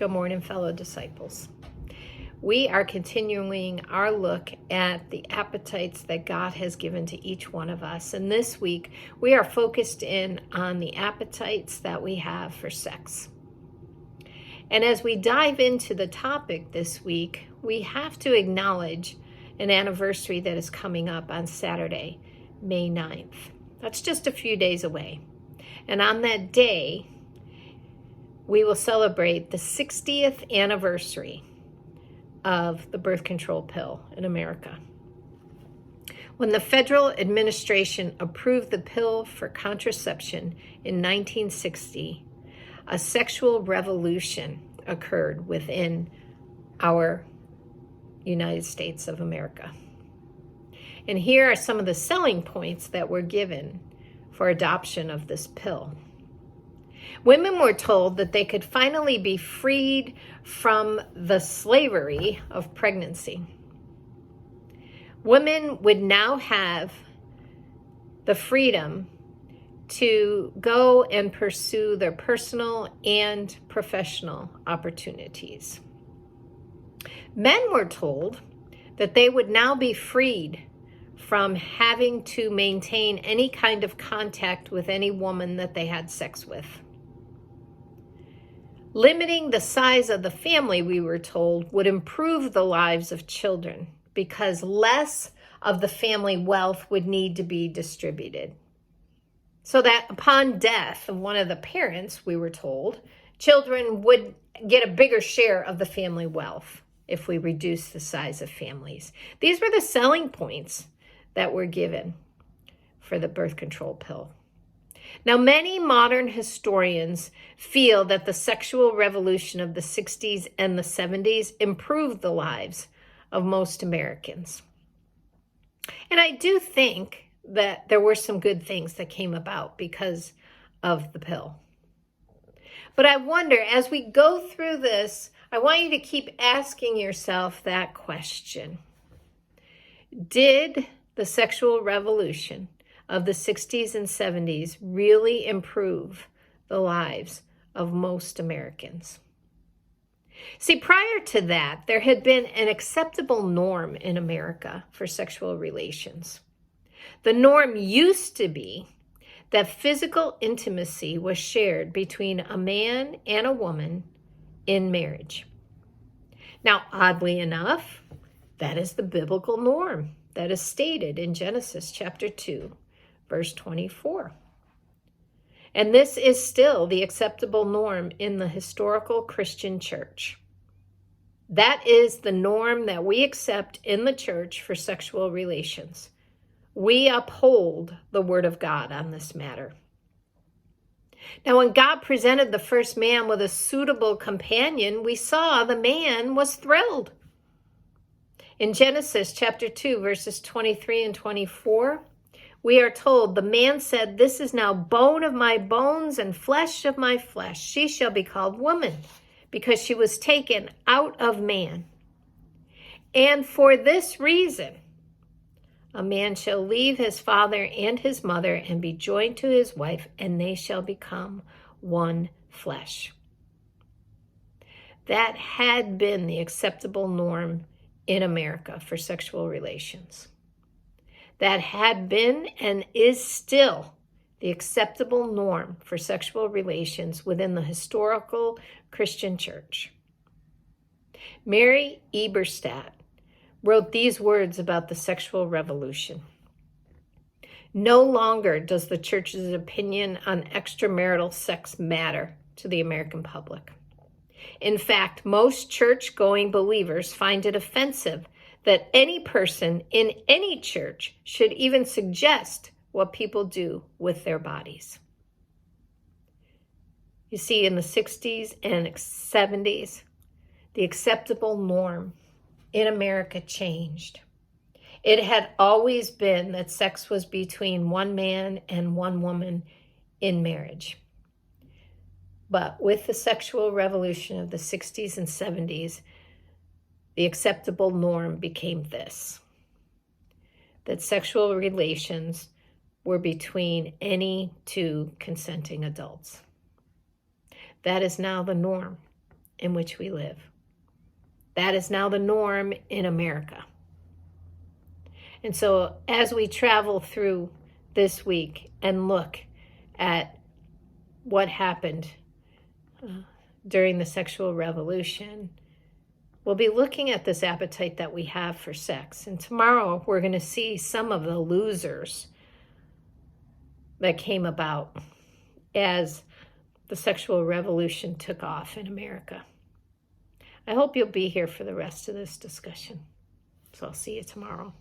Good morning, fellow disciples. We are continuing our look at the appetites that God has given to each one of us. And this week, we are focused in on the appetites that we have for sex. And as we dive into the topic this week, we have to acknowledge an anniversary that is coming up on Saturday, May 9th. That's just a few days away. And on that day, we will celebrate the 60th anniversary of the birth control pill in America. When the federal administration approved the pill for contraception in 1960, a sexual revolution occurred within our United States of America. And here are some of the selling points that were given for adoption of this pill. Women were told that they could finally be freed from the slavery of pregnancy. Women would now have the freedom to go and pursue their personal and professional opportunities. Men were told that they would now be freed from having to maintain any kind of contact with any woman that they had sex with. Limiting the size of the family, we were told, would improve the lives of children because less of the family wealth would need to be distributed. So that upon death of one of the parents, we were told, children would get a bigger share of the family wealth if we reduce the size of families. These were the selling points that were given for the birth control pill. Now, many modern historians feel that the sexual revolution of the 60s and the 70s improved the lives of most Americans. And I do think that there were some good things that came about because of the pill. But I wonder, as we go through this, I want you to keep asking yourself that question. Did the sexual revolution of the 60s and 70s really improve the lives of most Americans? See, prior to that, there had been an acceptable norm in America for sexual relations. The norm used to be that physical intimacy was shared between a man and a woman in marriage. Now, oddly enough, that is the biblical norm that is stated in Genesis chapter 2, verse 24. And this is still the acceptable norm in the historical Christian church. That is the norm that we accept in the church for sexual relations. We uphold the word of God on this matter. Now, when God presented the first man with a suitable companion, we saw the man was thrilled. In Genesis chapter 2, verses 23 and 24, we are told, the man said, "This is now bone of my bones and flesh of my flesh. She shall be called woman, because she was taken out of man. And for this reason, a man shall leave his father and his mother and be joined to his wife, and they shall become one flesh." That had been the acceptable norm in America for sexual relations. That had been and is still the acceptable norm for sexual relations within the historical Christian church. Mary Eberstadt wrote these words about the sexual revolution. "No longer does the church's opinion on extramarital sex matter to the American public. In fact, most church-going believers find it offensive that any person in any church should even suggest what people do with their bodies." You see, in the 60s and 70s, the acceptable norm in America changed. It had always been that sex was between one man and one woman in marriage. But with the sexual revolution of the 60s and 70s, the acceptable norm became this: that sexual relations were between any two consenting adults. That is now the norm in which we live. That is now the norm in America. And so as we travel through this week and look at what happened during the sexual revolution, we'll be looking at this appetite that we have for sex. And tomorrow we're going to see some of the losers that came about as the sexual revolution took off in America. I hope you'll be here for the rest of this discussion. So I'll see you tomorrow.